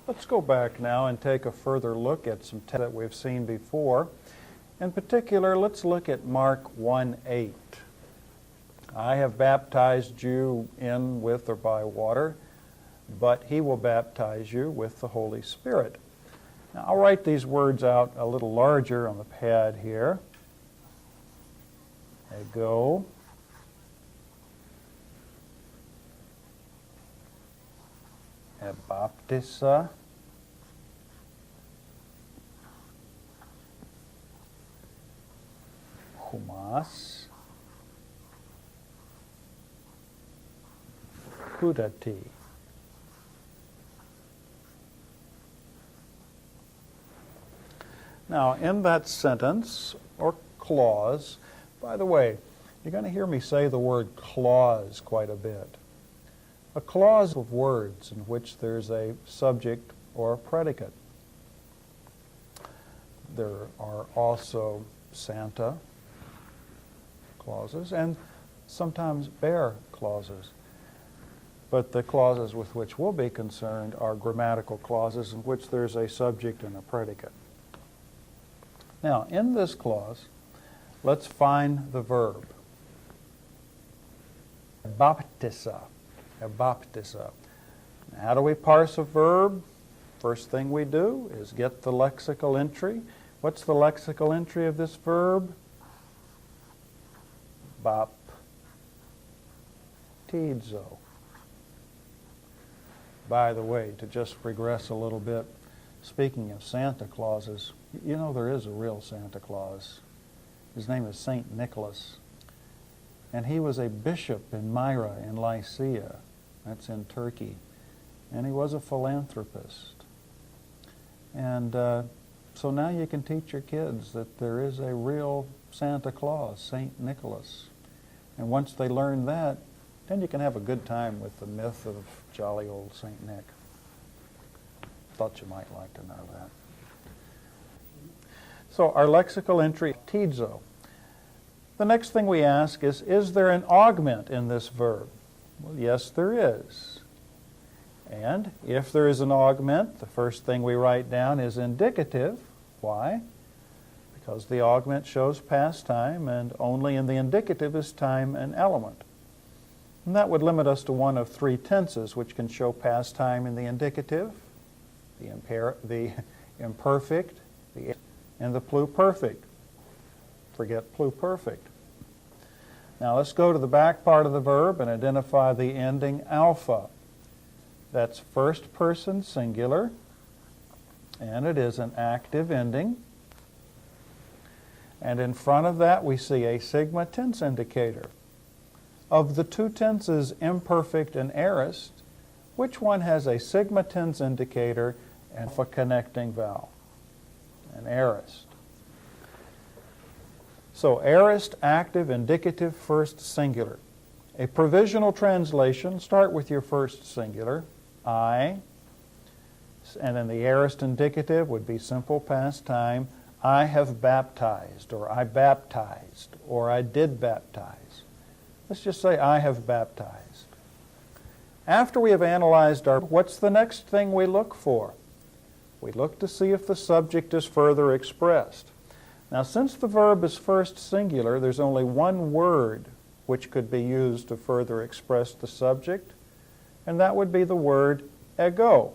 Let's go back now and take a further look at some texts that we've seen before. In particular, let's look at Mark 1:8. I have baptized you in, with, or by water, but he will baptize you with the Holy Spirit. Now, I'll write these words out a little larger on the pad here. Ego. Baptisa. Humas. Hudati. Now, in that sentence, or clause, by the way, you're going to hear me say the word clause quite a bit. A clause of words in which there's a subject or a predicate. There are also Santa clauses and sometimes bear clauses. But the clauses with which we'll be concerned are grammatical clauses in which there's a subject and a predicate. Now, in this clause, let's find the verb. Baptisa. Baptisa. How do we parse a verb? First thing we do is get the lexical entry. What's the lexical entry of this verb? Baptizo. By the way, to just regress a little bit, speaking of Santa Clauses, you know there is a real Santa Claus. His name is St. Nicholas. And he was a bishop in Myra in Lycia. That's in Turkey. And he was a philanthropist. And so now you can teach your kids that there is a real Santa Claus, St. Nicholas. And once they learn that, then you can have a good time with the myth of jolly old St. Nick. Thought you might like to know that. So our lexical entry, tizo. The next thing we ask is there an augment in this verb? Well, yes, there is. And if there is an augment, the first thing we write down is indicative. Why? Because the augment shows past time, and only in the indicative is time an element. And that would limit us to one of three tenses, which can show past time in the indicative, the imperfect, and the pluperfect. Forget pluperfect. Now let's go to the back part of the verb and identify the ending alpha. That's first person singular, and it is an active ending. And in front of that we see a sigma tense indicator. Of the two tenses, imperfect and aorist, which one has a sigma tense indicator and a connecting vowel? An aorist. So aorist, active, indicative, first singular. A provisional translation, start with your first singular, I, and then the aorist indicative would be simple past time, I have baptized, or I baptized, or I did baptize. Let's just say I have baptized. After we have analyzed what's the next thing we look for? We look to see if the subject is further expressed. Now, since the verb is first singular, there's only one word which could be used to further express the subject, and that would be the word ego.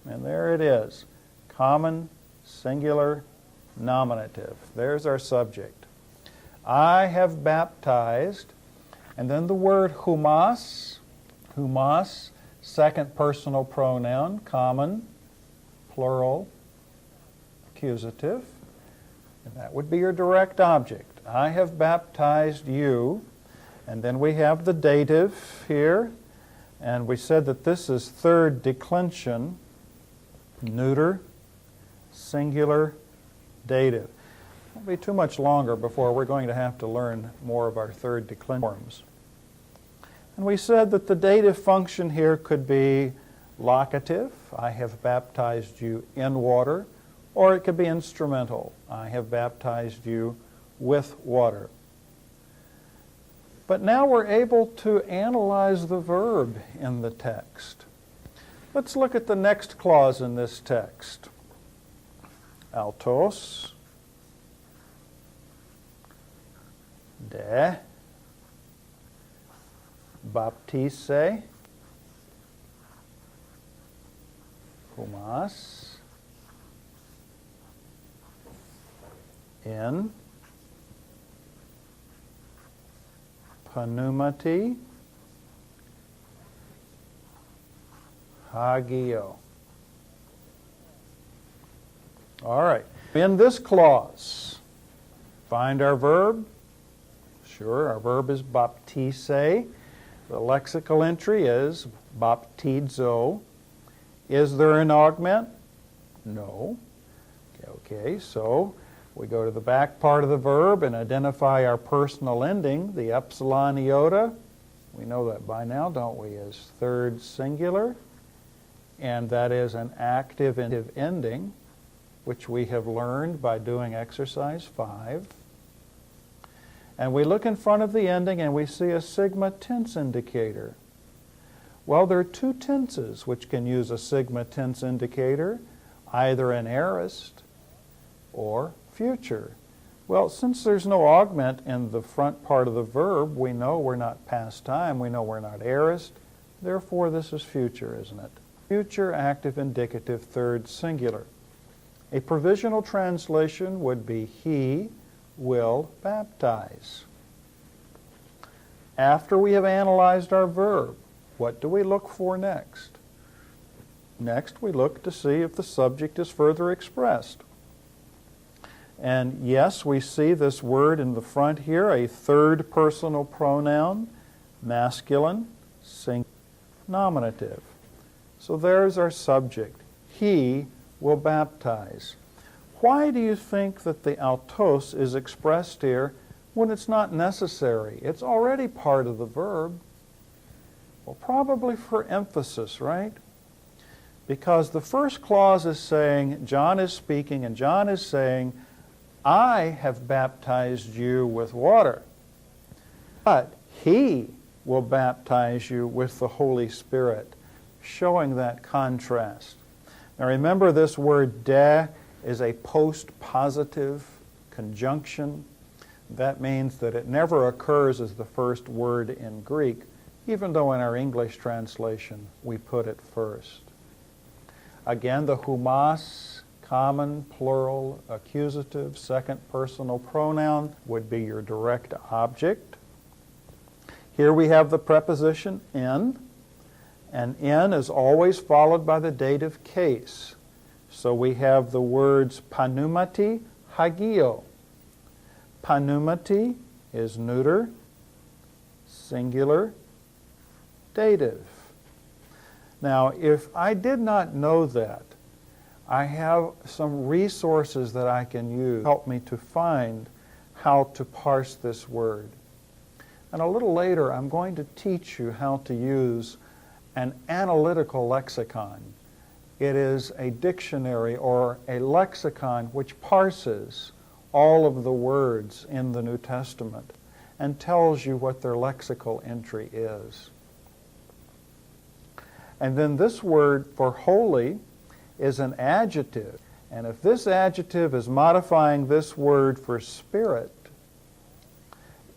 And there it is, common, singular, nominative. There's our subject. I have baptized, and then the word humas, second personal pronoun, common, plural, accusative. And that would be your direct object. I have baptized you. And then we have the dative here. And we said that this is third declension, neuter, singular, dative. It won't be too much longer before we're going to have to learn more of our third declension forms. And we said that the dative function here could be locative. I have baptized you in water. Or it could be instrumental. I have baptized you with water. But now we're able to analyze the verb in the text. Let's look at the next clause in this text. Autos de baptise humas in pneumati hagio. All right. In this clause, find our verb. Sure, our verb is baptise. The lexical entry is baptizo. Is there an augment? No. Okay, so we go to the back part of the verb and identify our personal ending, the epsilon iota. We know that by now, don't we, as third singular. And that is an active ending, which we have learned by doing exercise 5. And we look in front of the ending and we see a sigma tense indicator. Well, there are two tenses which can use a sigma tense indicator, either an aorist or future. Well, since there's no augment in the front part of the verb, we know we're not past time, we know we're not aorist, therefore this is future, isn't it? Future active indicative third singular. A provisional translation would be he will baptize. After we have analyzed our verb, what do we look for next? Next, we look to see if the subject is further expressed. And yes, we see this word in the front here, a third personal pronoun, masculine, singular, nominative. So there's our subject. He will baptize. Why do you think that the autos is expressed here when it's not necessary? It's already part of the verb. Well, probably for emphasis, right? Because the first clause is saying, John is speaking, and John is saying, I have baptized you with water, but he will baptize you with the Holy Spirit, showing that contrast. Now remember, this word de is a post-positive conjunction. That means that it never occurs as the first word in Greek, even though in our English translation we put it first. Again, the humas, common, plural, accusative, second personal pronoun would be your direct object. Here we have the preposition in, and in is always followed by the dative case. So we have the words pneumati hagio. Pneumati is neuter, singular, dative. Now, if I did not know that, I have some resources that I can use to help me to find how to parse this word. And a little later, I'm going to teach you how to use an analytical lexicon. It is a dictionary or a lexicon which parses all of the words in the New Testament and tells you what their lexical entry is. And then this word for holy is an adjective. And if this adjective is modifying this word for spirit,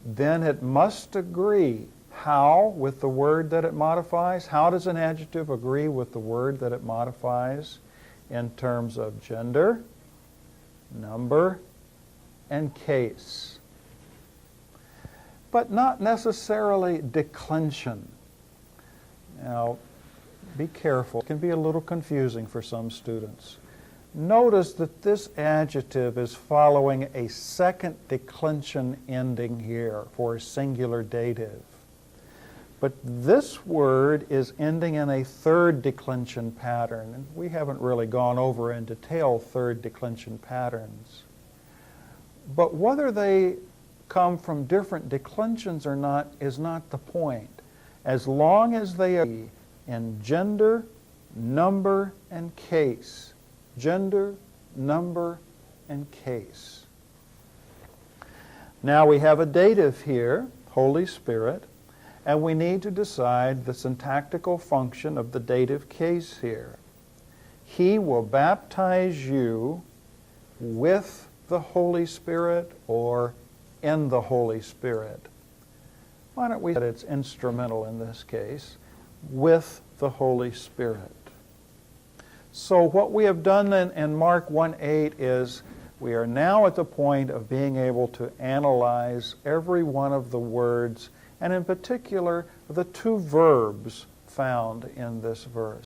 then it must agree. How with the word that it modifies? How does an adjective agree with the word that it modifies in terms of gender, number, and case? But not necessarily declension. Now, be careful. It can be a little confusing for some students. Notice that this adjective is following a second declension ending here for a singular dative. But this word is ending in a third declension pattern. And we haven't really gone over in detail third declension patterns. But whether they come from different declensions or not is not the point. As long as they are in gender, number, and case. Gender, number, and case. Now we have a dative here, Holy Spirit, And we need to decide the syntactical function of the dative case here. He will baptize you with the Holy Spirit or in the Holy Spirit. Why don't we say it's instrumental in this case, with the Holy Spirit. So what we have done in Mark 1:8 is we are now at the point of being able to analyze every one of the words, and in particular the two verbs found in this verse.